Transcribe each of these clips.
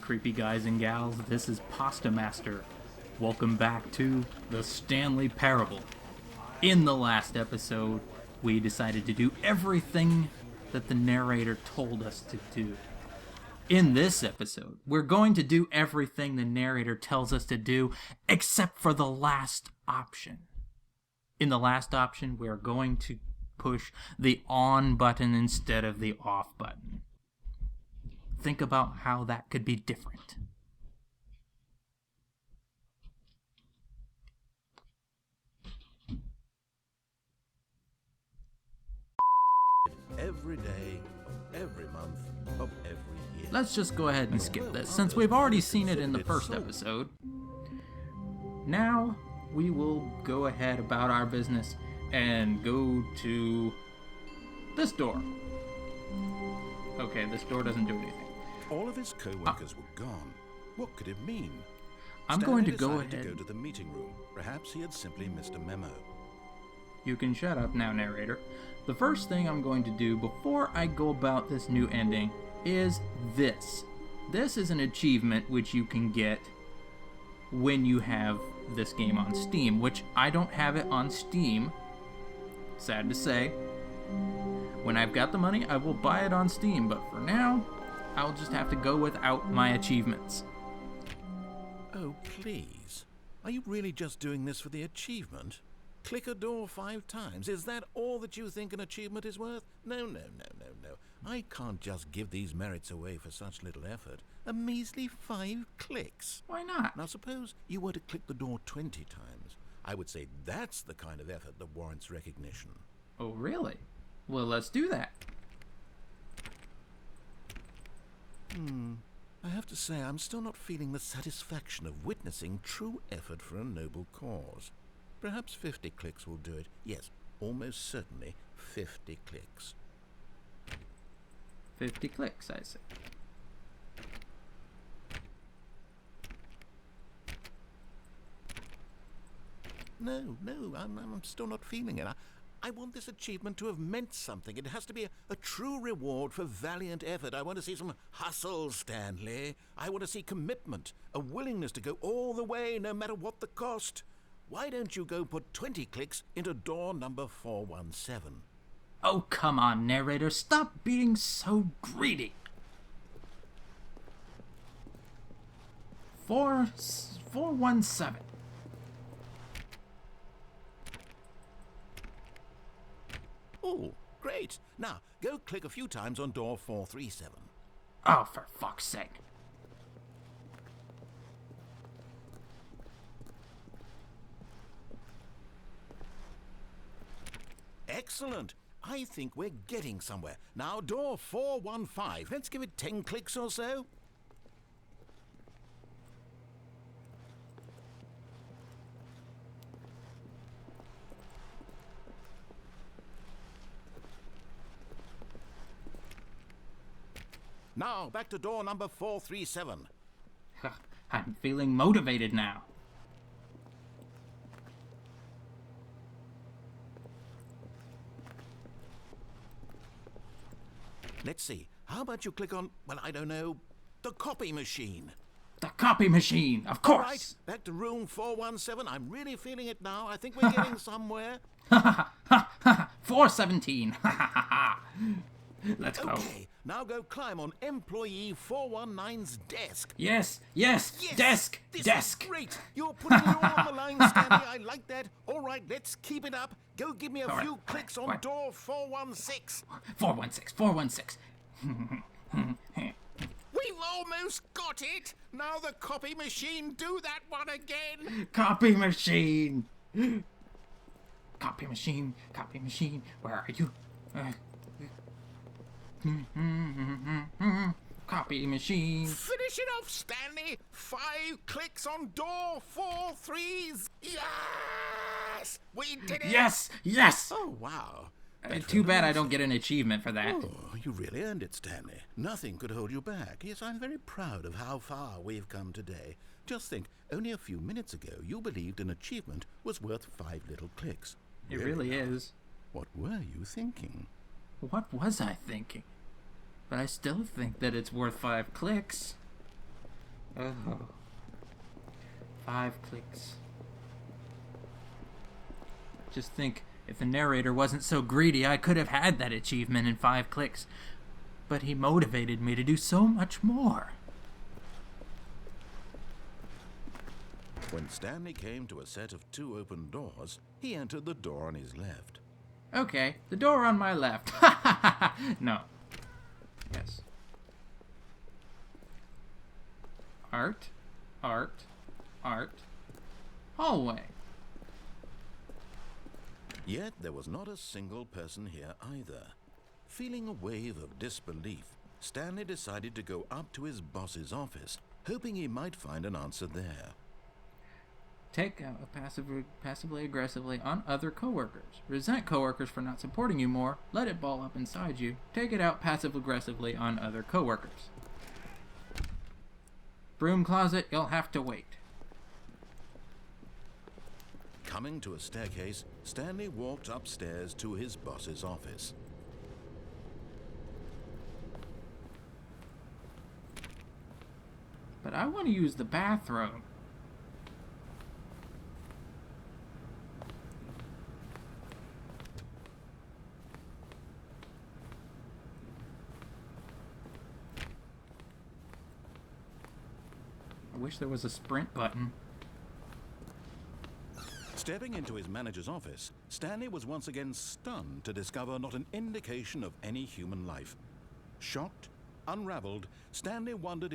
creepy guys and gals. This is Pasta Master. Welcome back to the Stanley Parable. In the last episode, we decided to do everything that the narrator told us to do. In this episode, we're going to do everything the narrator tells us to do, except for the last option. In the last option, we're going to push the on button instead of the off button. Think about how that could be different. Every day, every month, of every year. Let's just go ahead and skip this, since we've already seen it in the first episode. Now, we will go ahead about our business and go to this door. Okay, this door doesn't do anything. All of his co-workers were gone. What could it mean? I'm going to Stanley go decided ahead. to go to the meeting room. Perhaps he had simply missed a memo. You can shut up now, narrator. The first thing I'm going to do before I go about this new ending is this. This is an achievement which you can get when you have this game on Steam, which I don't have it on Steam. Sad to say. When I've got the money, I will buy it on Steam, but for now, I'll just have to go without my achievements. Oh, please. Are you really just doing this for the achievement? Click a door 5 times. Is that all that you think an achievement is worth? No. I can't just give these merits away for such little effort. A measly 5 clicks. Why not? Now suppose you were to click the door 20 times. I would say that's the kind of effort that warrants recognition. Oh, really? Well, let's do that. I have to say I'm still not feeling the satisfaction of witnessing true effort for a noble cause. Perhaps 50 clicks will do it. Yes, almost certainly 50 clicks. 50 clicks, I say. No, I'm still not feeling it. I want this achievement to have meant something. It has to be a true reward for valiant effort. I want to see some hustle, Stanley. I want to see commitment, a willingness to go all the way, no matter what the cost. Why don't you go put 20 clicks into door number 417? Oh, come on, narrator. Stop being so greedy. 417. Oh, great. Now, go click a few times on door 437. Oh, for fuck's sake. Excellent. I think we're getting somewhere. Now, door 415. Let's give it 10 clicks or so. Now, back to door number 437. I'm feeling motivated now. Let's see. How about you click on, well, I don't know, the copy machine? The copy machine, of All right, course. back to room 417. I'm really feeling it now. I think we're getting somewhere. 417. Let's go. Okay, now go climb on employee 419's desk. Yes, Yes, desk, this desk. is great. You're putting it all on the line, Stanley. I like that. All right, let's keep it up. Go give me a few clicks on right. door 416. 416. We've almost got it. Now the copy machine, do that one again. Copy machine. Copy machine. Where are you? Copy machine. Finish it off, Stanley. 5 clicks on door 43's. Yes! We did it! Yes. Oh, wow. Too bad I don't get an achievement for that. Oh, you really earned it, Stanley. Nothing could hold you back. Yes, I'm very proud of how far we've come today. Just think, only a few minutes ago, you believed an achievement was worth 5 little clicks. It really is. What were you thinking? What was I thinking? But I still think that it's worth 5 clicks. Oh. 5 clicks. Just think, if the narrator wasn't so greedy, I could have had that achievement in 5 clicks. But he motivated me to do so much more. When Stanley came to a set of 2 open doors, he entered the door on his left. Okay, the door on my left. No. Yes. Art, art, art. Hallway. Yet there was not a single person here either. Feeling a wave of disbelief, Stanley decided to go up to his boss's office, hoping he might find an answer there. Take out passively aggressively on other coworkers. Resent coworkers for not supporting you more. Let it ball up inside you. Take it out passive aggressively on other coworkers. Broom closet, you'll have to wait. Coming to a staircase, Stanley walked upstairs to his boss's office. But I want to use the bathroom. I wish there was a sprint button. Stepping into his manager's office, Stanley was once again stunned to discover not an indication of any human life. Shocked, unraveled, Stanley wondered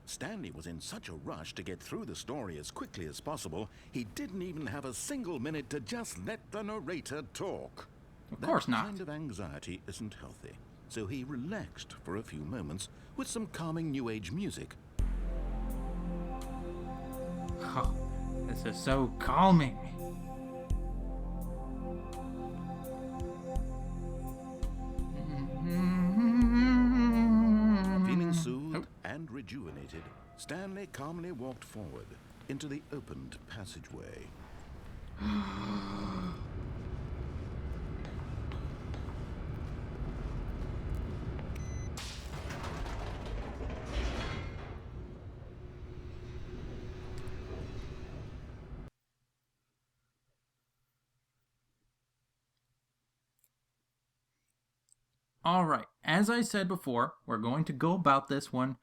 Stanley was in such a rush to get through the story as quickly as possible, he didn't even have a single minute to just let the narrator talk. Of course not. That kind of anxiety isn't healthy, so he relaxed for a few moments with some calming New Age music. Oh, this is so calming. Feeling soothed and rejuvenated, Stanley calmly walked forward into the opened passageway. Alright, as I said before, we're going to go about this one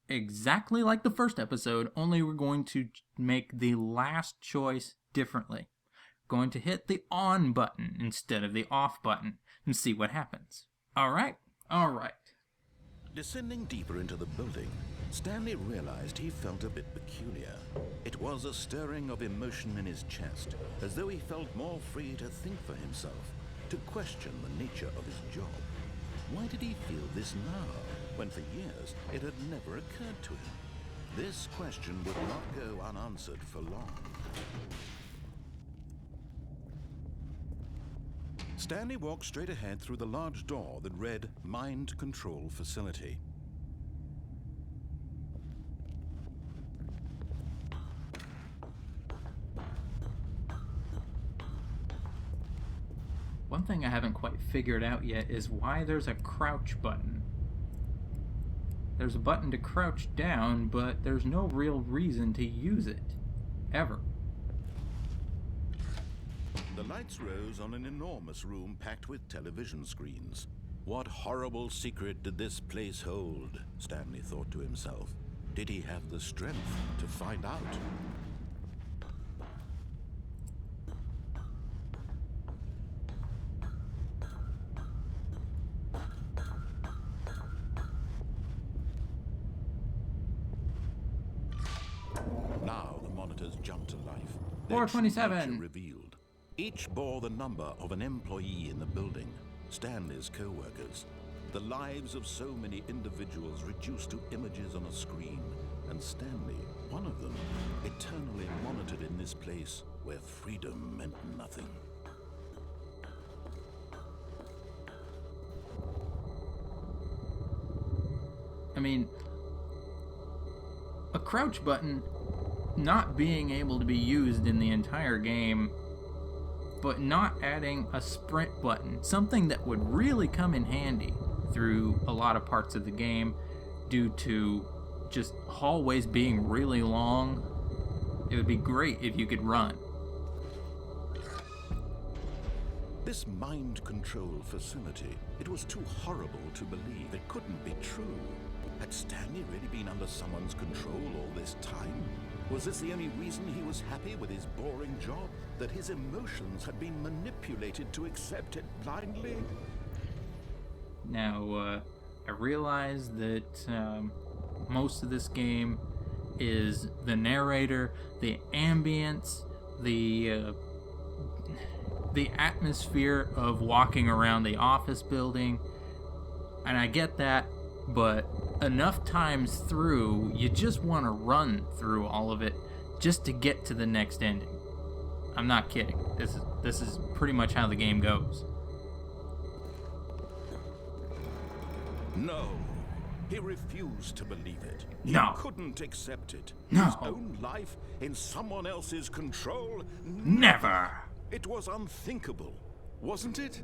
exactly like the first episode, only we're going to make the last choice differently. Going to hit the on button instead of the off button and see what happens. Alright? Alright. Descending deeper into the building, Stanley realized he felt a bit peculiar. It was a stirring of emotion in his chest, as though he felt more free to think for himself, to question the nature of his job. Why did he feel this now, when for years it had never occurred to him? This question would not go unanswered for long. Stanley walked straight ahead through the large door that read Mind Control Facility. One thing I haven't quite figured out yet is why there's a crouch button. There's a button to crouch down, but there's no real reason to use it. Ever. The lights rose on an enormous room packed with television screens. What horrible secret did this place hold? Stanley thought to himself. Did he have the strength to find out? Now the monitors jumped to life. Their true 427. nature revealed. Each bore the number of an employee in the building, Stanley's co-workers. The lives of so many individuals reduced to images on a screen, and Stanley, one of them, eternally monitored in this place where freedom meant nothing. I mean, a crouch button not being able to be used in the entire game, but not adding a sprint button, something that would really come in handy through a lot of parts of the game due to just hallways being really long, it would be great if you could run. This mind control facility, it was too horrible to believe. It couldn't be true. Had Stanley really been under someone's control all this time? Was this the only reason he was happy with his boring job? That his emotions had been manipulated to accept it blindly? Now, I realize that most of this game is the narrator, the ambience, the atmosphere of walking around the office building, and I get that, but enough times through, you just want to run through all of it just to get to the next ending. I'm not kidding. This is pretty much how the game goes. No. He refused to believe it. He No. couldn't accept it. No. His own life in someone else's control? Never! It was unthinkable, wasn't it?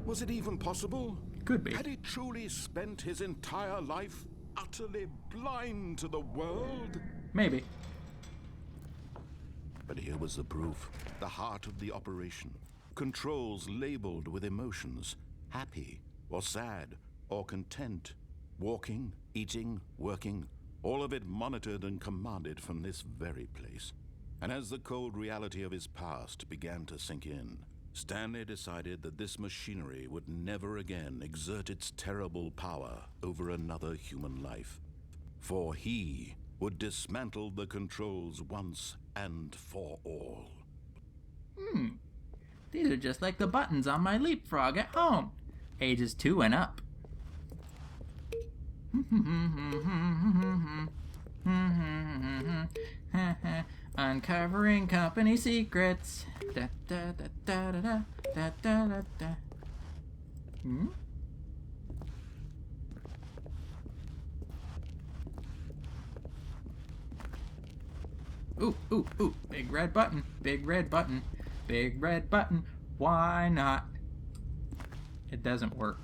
Was it even possible? Could be. Had he truly spent his entire life utterly blind to the world? Maybe. But here was the proof. The heart of the operation. Controls labeled with emotions. Happy, or sad, or content. Walking, eating, working. All of it monitored and commanded from this very place. And as the cold reality of his past began to sink in, Stanley decided that this machinery would never again exert its terrible power over another human life. For he would dismantle the controls once and for all. These are just like the buttons on my leapfrog at home. Ages 2 and up. Uncovering company secrets. Da, da, da, da, da, da, da, da, da, da. Ooh, ooh, ooh. Big red button. Big red button. Big red button. Why not? It doesn't work.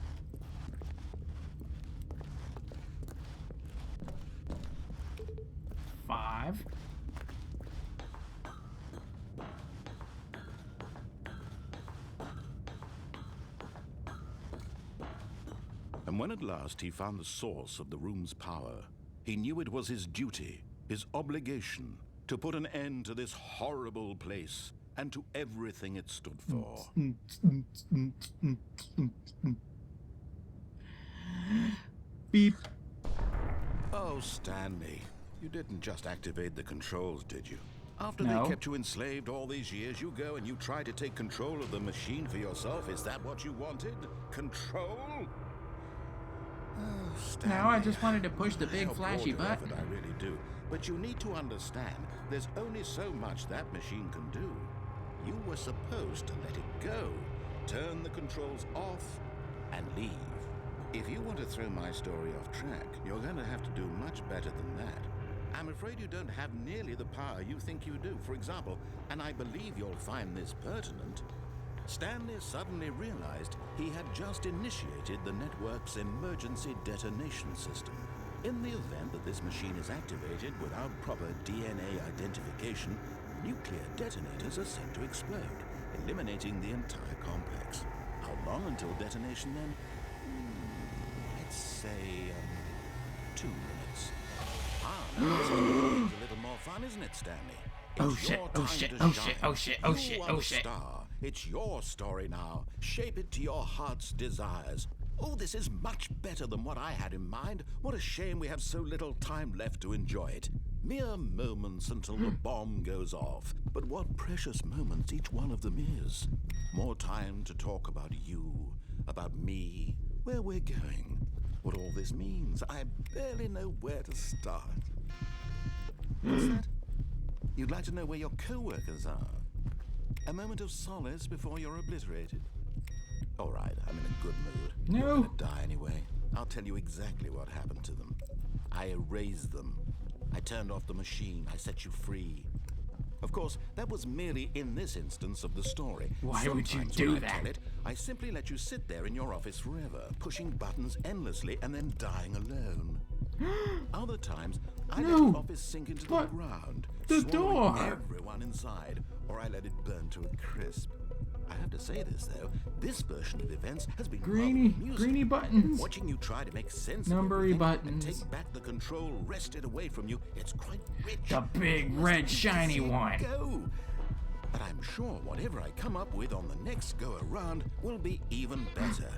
Five. And when at last he found the source of the room's power, he knew it was his duty, his obligation, to put an end to this horrible place and to everything it stood for. Beep. Oh, Stanley, you didn't just activate the controls, did you? After No. they kept you enslaved all these years, you go and you try to take control of the machine for yourself. Is that what you wanted? Control? Oh, Stanley, Now I just wanted to push the I big applaud flashy your button. effort, I really do. But you need to understand, there's only so much that machine can do. You were supposed to let it go, turn the controls off, and leave. If you want to throw my story off track, you're going to have to do much better than that. I'm afraid you don't have nearly the power you think you do. For example, and I believe you'll find this pertinent, Stanley suddenly realized he had just initiated the network's emergency detonation system. In the event that this machine is activated without proper DNA identification, nuclear detonators are set to explode, eliminating the entire complex. How long until detonation then? Let's say 2 minutes. Now this is a little more fun, isn't it, Stanley? Oh It's shit, your oh time shit, to oh shine. shit, oh shit, oh You shit, are oh the shit. star. It's your story now. Shape it to your heart's desires. Oh, this is much better than what I had in mind. What a shame we have so little time left to enjoy it. Mere moments until the bomb goes off. But what precious moments each one of them is. More time to talk about you, about me, where we're going, what all this means. I barely know where to start. What's that? You'd like to know where your co-workers are? A moment of solace before you're obliterated? All right, I'm in a good mood. No. You're gonna die anyway. I'll tell you exactly what happened to them. I erased them. I turned off the machine. I set you free. Of course, that was merely in this instance of the story. Why would you Sometimes do when I that? tell it, I simply let you sit there in your office forever, pushing buttons endlessly and then dying alone. Other times, I let No, the office sink into the but ground, the swallowing door. everyone inside, or I let it burn to a crisp. I have to say this, though, this version of events has been rather amusing. Greeny buttons. Watching you try to make sense Numbery of everything buttons. and take back the control wrested away from you, it's quite rich. The big red shiny one. Go. But I'm sure whatever I come up with on the next go-around will be even better.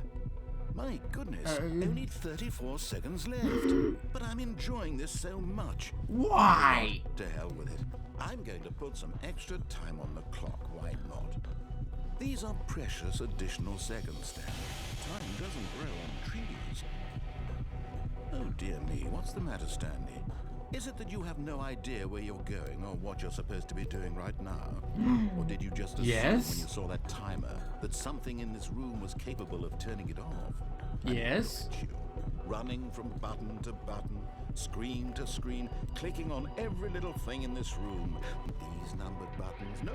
My goodness, only 34 seconds left. But I'm enjoying this so much. Why? To hell with it. I'm going to put some extra time on the clock, why not? These are precious additional seconds, Stanley. Time doesn't grow on trees. Oh dear me, what's the matter, Stanley? Is it that you have no idea where you're going or what you're supposed to be doing right now? Or did you just assume when you saw that timer that something in this room was capable of turning it off? Yes. Look at you, running from button to button, screen to screen, clicking on every little thing in this room. These numbered buttons, no,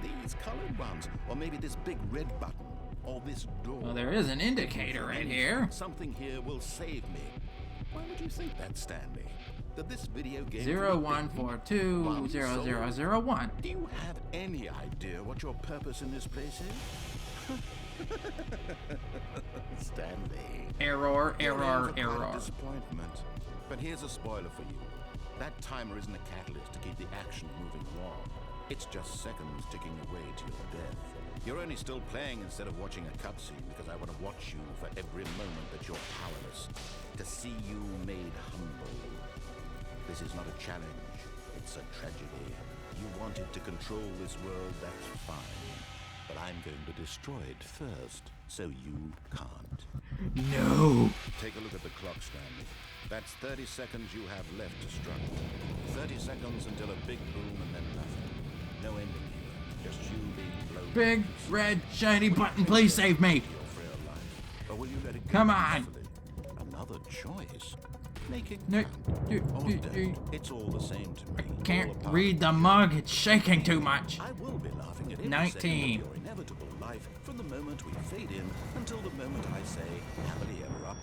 these colored ones, or maybe this big red button, or this door. Well, there is an indicator right here. Something here will save me. Why would you think that, Stanley? That this video game 01420001. Do you have any idea what your purpose in this place is? Stanley. Error. Disappointment. But here's a spoiler for you. That timer isn't a catalyst to keep the action moving along. It's just seconds ticking away to your death. You're only still playing instead of watching a cutscene because I want to watch you for every moment that you're powerless. To see you made humble. This is not a challenge. It's a tragedy. You wanted to control this world, that's fine. But I'm going to destroy it first, so you can't. No. Take a look at the clock, Stanley. That's 30 seconds you have left to struggle. 30 seconds until a big boom and then nothing. No ending here. Just you being blown. Big red shiny button, please save me. Your frail life. Or will you let it go Come on. peacefully? Another choice. Make it No. count. Or don't. It's all the same to me. Can't All a part read of the me. mug, it's shaking too much. I will be laughing at every 19. second of your inevitable life from the moment we fade in until the moment I say happily ever up.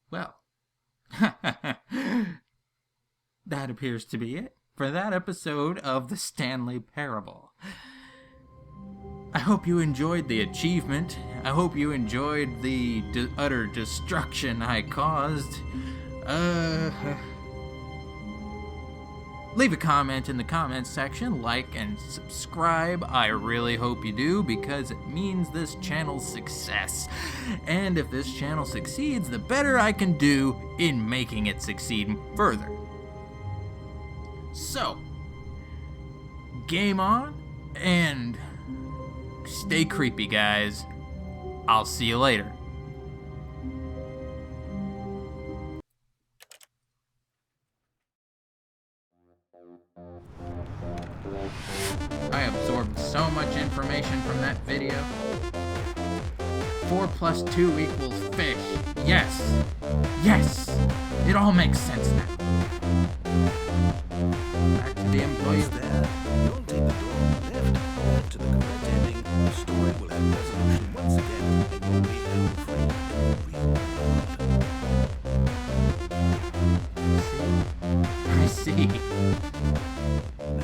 Well, that appears to be it for that episode of the Stanley Parable. I hope you enjoyed the achievement. I hope you enjoyed the utter destruction I caused. Leave a comment in the comments section, like and subscribe. I really hope you do because it means this channel's success. And if this channel succeeds, the better I can do in making it succeed further. So, game on and stay creepy, guys. I'll see you later. I absorbed so much information from that video. 4 + 2 = fish. Yes. Yes. It all makes sense now. Back to the employees. There, you'll take the door on the left, head to the correct ending. The story will have resolution once again, and you'll be home free and real. I see. Now,